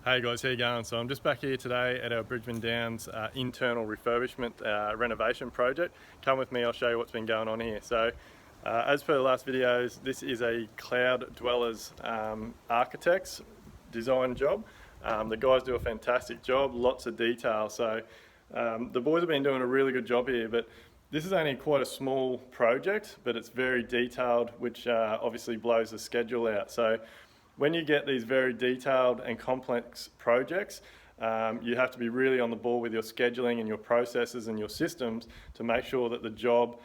Hey guys, how you going? So I'm just back here today at our Bridgman Downs internal refurbishment renovation project. Come with me, I'll show you what's been going on here. So as per the last videos, this is a Cloud Dwellers architects design job. The guys do a fantastic job, lots of detail. So the boys have been doing a really good job here, but this is only quite a small project, but it's very detailed, which obviously blows the schedule out. So when you get these very detailed and complex projects, you have to be really on the ball with your scheduling and your processes and your systems to make sure that the job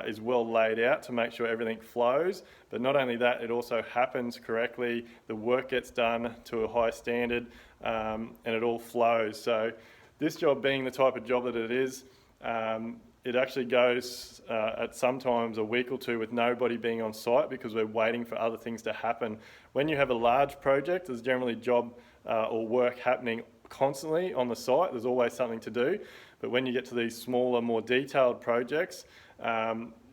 is well laid out, to make sure everything flows. But not only that, it also happens correctly, the work gets done to a high standard, and it all flows. So this job being the type of job that it is, it actually goes at sometimes a week or two with nobody being on site because we're waiting for other things to happen. When you have a large project, there's generally job or work happening constantly on the site. There's always something to do. But when you get to these smaller, more detailed projects,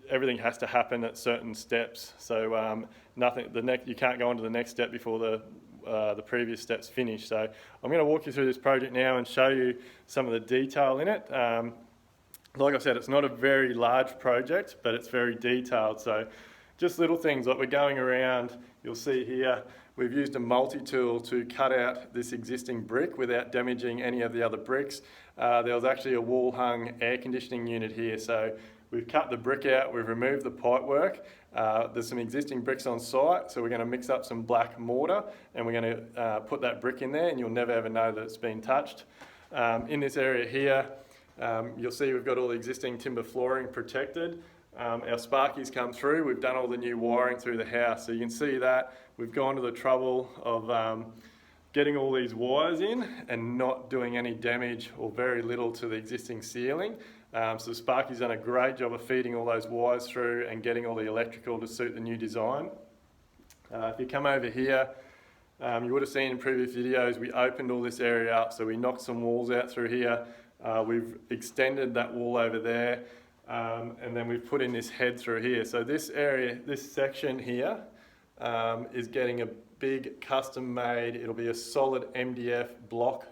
everything has to happen at certain steps. So you can't go on to the next step before the previous steps finish. So I'm going to walk you through this project now and show you some of the detail in it. Like I said, it's not a very large project, but it's very detailed. So just little things like we're going around, you'll see here, we've used a multi-tool to cut out this existing brick without damaging any of the other bricks. There was actually a wall-hung air conditioning unit here. So we've cut the brick out, we've removed the pipework. There's some existing bricks on site, so we're going to mix up some black mortar and we're going to put that brick in there and you'll never ever know that it's been touched. In this area here, you'll see we've got all the existing timber flooring protected. Our sparkies come through, we've done all the new wiring through the house. So you can see that we've gone to the trouble of getting all these wires in and not doing any damage or very little to the existing ceiling. So Sparky's done a great job of feeding all those wires through and getting all the electrical to suit the new design. If you come over here, you would have seen in previous videos, we opened all this area up, so we knocked some walls out through here. We've extended that wall over there, and then we've put in this head through here. So this area, this section here, is getting a big custom made, it'll be a solid MDF block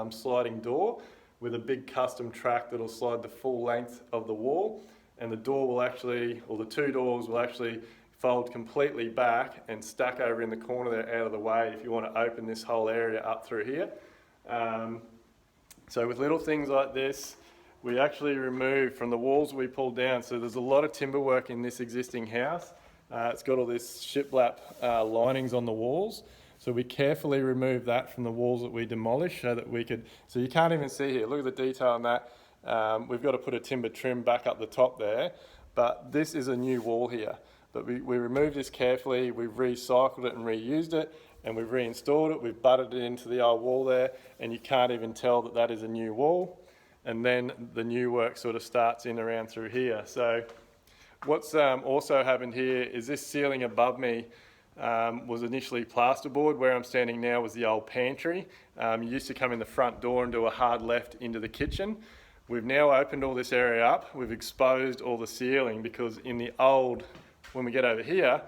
sliding door with a big custom track that'll slide the full length of the wall, and the door will actually, or the two doors will actually fold completely back and stack over in the corner there out of the way if you want to open this whole area up through here. So with little things like this, we actually remove from the walls we pulled down. So there's a lot of timber work in this existing house. It's got all this shiplap linings on the walls. So we carefully remove that from the walls that we demolished so that we could, so you can't even see here, look at the detail on that. We've got to put a timber trim back up the top there, but this is a new wall here. But we removed this carefully, we've recycled it and reused it, and we've reinstalled it, we've butted it into the old wall there, and you can't even tell that that is a new wall. And then the new work sort of starts in around through here. So what's also happened here is this ceiling above me was initially plasterboard. Where I'm standing now was the old pantry. You used to come in the front door and do a hard left into the kitchen. We've now opened all this area up, we've exposed all the ceiling because in the old, when we get over here,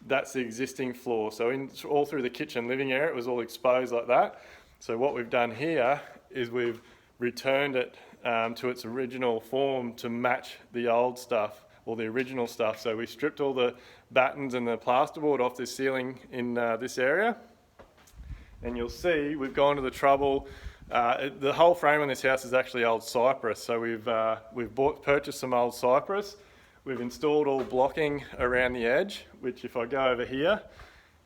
that's the existing floor. So all through the kitchen living area, it was all exposed like that. So what we've done here is we've returned it to its original form to match the old stuff or the original stuff. So we stripped all the battens and the plasterboard off this ceiling in this area. And you'll see we've gone to the trouble. The whole frame on this house is actually old cypress. So we've purchased some old cypress. We've installed all blocking around the edge, which if I go over here,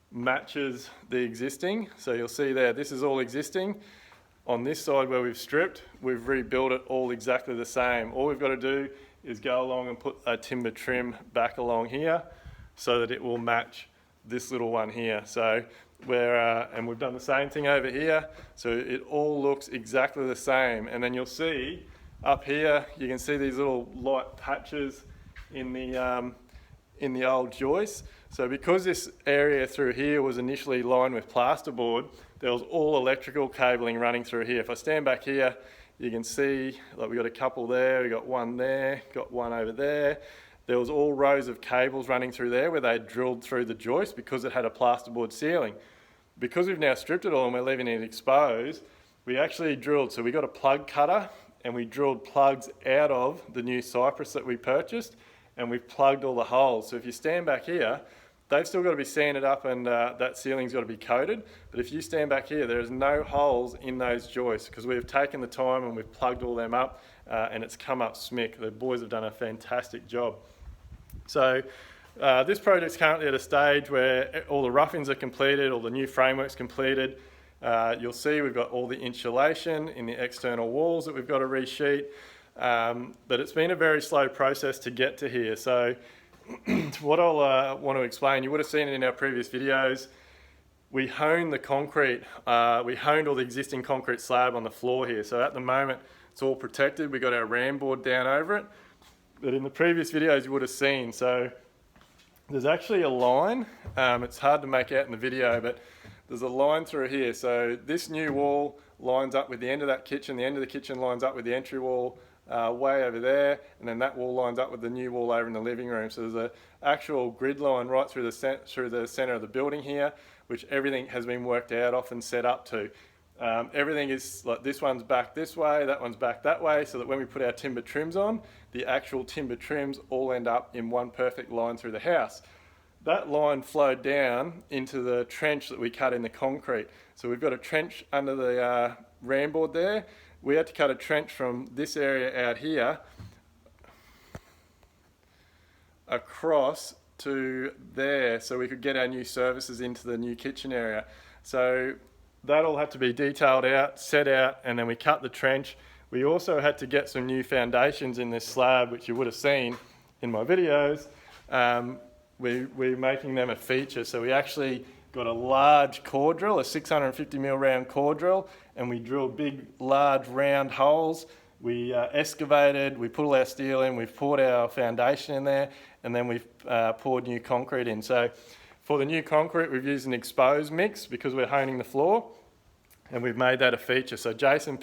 matches the existing. So you'll see there, this is all existing. On this side where we've stripped, we've rebuilt it all exactly the same. All we've got to do is go along and put a timber trim back along here so that it will match this little one here. So and we've done the same thing over here. So it all looks exactly the same. And then you'll see up here, you can see these little light patches in the old joist. So because this area through here was initially lined with plasterboard, there was all electrical cabling running through here. If I stand back here, you can see like we got a couple there, we got one there, got one over there. There was all rows of cables running through there where they drilled through the joist because it had a plasterboard ceiling. because we've now stripped it all and we're leaving it exposed, we actually drilled, so we got a plug cutter and we drilled plugs out of the new cypress that we purchased, and we've plugged all the holes. So if you stand back here, they've still got to be sanded up and that ceiling's got to be coated. But if you stand back here, there's no holes in those joists because we've taken the time and we've plugged all them up and it's come up smick. The boys have done a fantastic job. So this project's currently at a stage where all the roughings are completed, all the new framework's completed. You'll see we've got all the insulation in the external walls that we've got to resheet. But it's been a very slow process to get to here. So what I'll want to explain, you would have seen it in our previous videos, we honed the concrete, we honed all the existing concrete slab on the floor here. So at the moment it's all protected, we got our ram board down over it. But in the previous videos you would have seen, so there's actually a line, it's hard to make out in the video, but there's a line through here. So this new wall lines up with the end of that kitchen, the end of the kitchen lines up with the entry wall way over there, and then that wall lines up with the new wall over in the living room. So there's an actual grid line right through the centre of the building here, which everything has been worked out off and set up to. Everything is like this one's back this way, that one's back that way, so that when we put our timber trims on, the actual timber trims all end up in one perfect line through the house. That line flowed down into the trench that we cut in the concrete. So we've got a trench under the ram board there. We had to cut a trench from this area out here across to there so we could get our new services into the new kitchen area. So that all had to be detailed out, set out, and then we cut the trench. We also had to get some new foundations in this slab, which you would have seen in my videos. We're making them a feature. So we actually got a large core drill, a 650mm round core drill, and we drilled big, large, round holes. We excavated, we put all our steel in, we've poured our foundation in there, and then we've poured new concrete in. So for the new concrete, we've used an exposed mix because we're honing the floor, and we've made that a feature. So Jason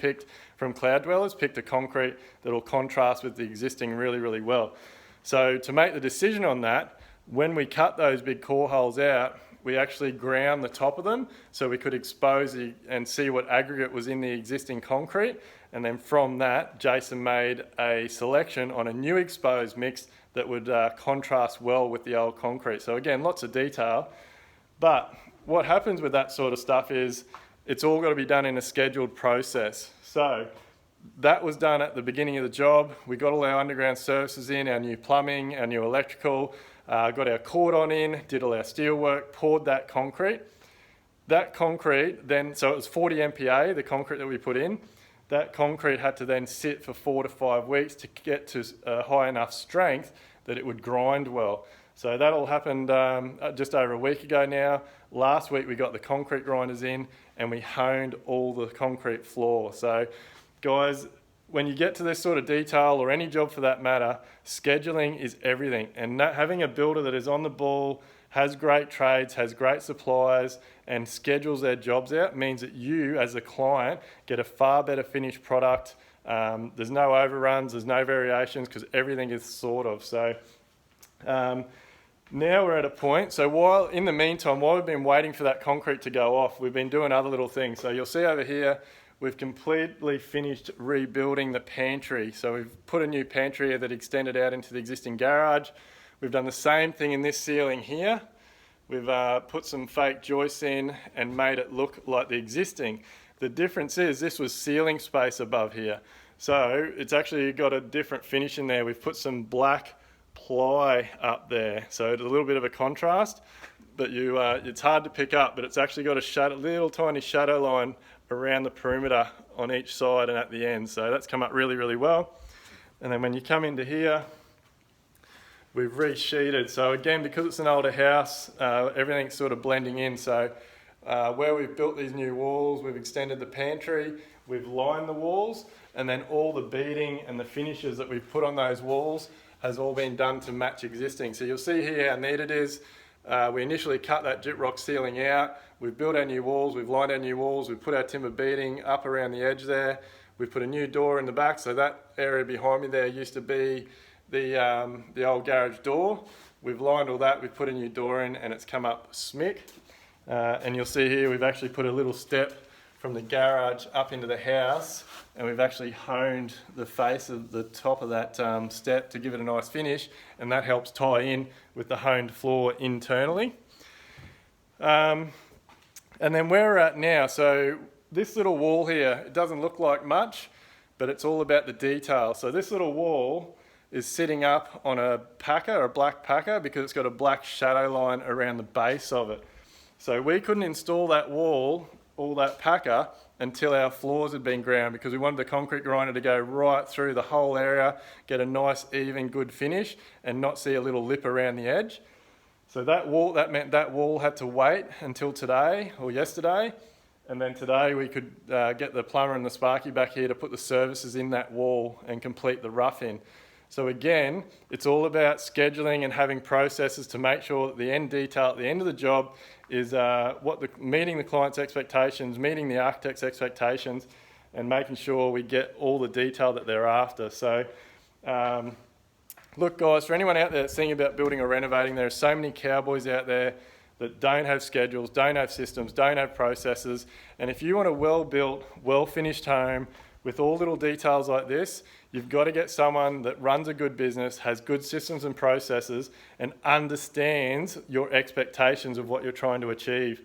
from Cloud Dwellers picked a concrete that will contrast with the existing really, really well. So to make the decision on that, when we cut those big core holes out, we actually ground the top of them so we could expose and see what aggregate was in the existing concrete. And then from that, Jason made a selection on a new exposed mix that would contrast well with the old concrete. So again, lots of detail. But what happens with that sort of stuff is it's all got to be done in a scheduled process. So that was done at the beginning of the job. We got all our underground services in, our new plumbing, our new electrical, got our cordon in, did all our steel work, poured that concrete. That concrete then, so it was 40 MPa, the concrete that we put in. That concrete had to then sit for 4 to 5 weeks to get to a high enough strength that it would grind well. So that all happened just over a week ago now. Last week we got the concrete grinders in and we honed all the concrete floor. So guys, when you get to this sort of detail, or any job for that matter, scheduling is everything. And having a builder that is on the ball, has great trades, has great suppliers, and schedules their jobs out means that you, as a client, get a far better finished product. There's no overruns, there's no variations, because everything is sort of. So now we're at a point, so in the meantime, while we've been waiting for that concrete to go off, we've been doing other little things. So you'll see over here, we've completely finished rebuilding the pantry. So we've put a new pantry that extended out into the existing garage. We've done the same thing in this ceiling here. We've put some fake joists in and made it look like the existing. The difference is this was ceiling space above here. So it's actually got a different finish in there. We've put some black ply up there. So it's a little bit of a contrast, but it's hard to pick up, but it's actually got a little tiny shadow line around the perimeter on each side and at the end. So that's come up really, really well. And then when you come into here, we've resheeted. So again, because it's an older house, everything's sort of blending in. So where we've built these new walls, we've extended the pantry, we've lined the walls, and then all the beading and the finishes that we've put on those walls has all been done to match existing. So you'll see here how neat it is. We initially cut that gyprock ceiling out, we've built our new walls, we've lined our new walls, we've put our timber beading up around the edge there, we've put a new door in the back, so that area behind me there used to be the old garage door. We've lined all that, we've put a new door in, and it's come up smick. And you'll see here we've actually put a little step from the garage up into the house, and we've actually honed the face of the top of that step to give it a nice finish, and that helps tie in with the honed floor internally. And then where we're at now, so this little wall here, it doesn't look like much, but it's all about the detail. So this little wall is sitting up on a packer, a black packer, because it's got a black shadow line around the base of it. So we couldn't install that wall, all that packer, until our floors had been ground, because we wanted the concrete grinder to go right through the whole area, get a nice even good finish and not see a little lip around the edge. So that meant that wall had to wait until today or yesterday, and then today we could get the plumber and the Sparky back here to put the services in that wall and complete the rough in. So again, it's all about scheduling and having processes to make sure that the end detail at the end of the job is meeting the client's expectations, meeting the architect's expectations, and making sure we get all the detail that they're after. So look guys, for anyone out there that's thinking about building or renovating, there are so many cowboys out there that don't have schedules, don't have systems, don't have processes, and if you want a well-built, well-finished home with all little details like this, you've got to get someone that runs a good business, has good systems and processes, and understands your expectations of what you're trying to achieve.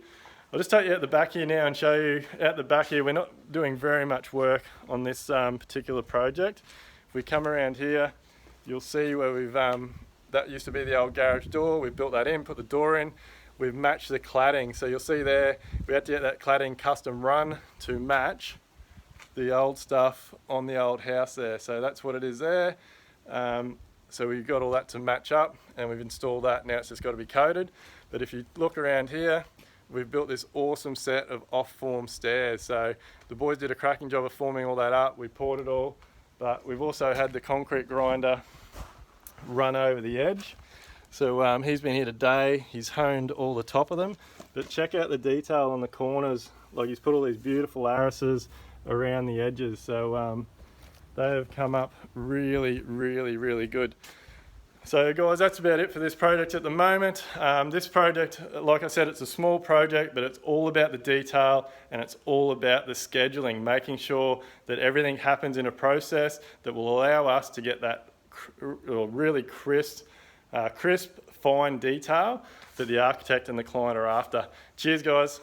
I'll just take you out the back here now and show you out the back here. We're not doing very much work on this particular project. If we come around here, you'll see where we've, that used to be the old garage door. We've built that in, put the door in. We've matched the cladding. So you'll see there, we had to get that cladding custom run to match the old stuff on the old house there. So that's what it is there. So we've got all that to match up, and we've installed that. Now it's just got to be coated. But if you look around here, we've built this awesome set of off-form stairs. So the boys did a cracking job of forming all that up. We poured it all, but we've also had the concrete grinder run over the edge. So he's been here today. He's honed all the top of them. But check out the detail on the corners. Like, he's put all these beautiful arrises around the edges, so they have come up really, really, really good. So guys, that's about it for this project at the moment. This project, like I said, it's a small project, but it's all about the detail and it's all about the scheduling, making sure that everything happens in a process that will allow us to get that really crisp, fine detail that the architect and the client are after. Cheers guys.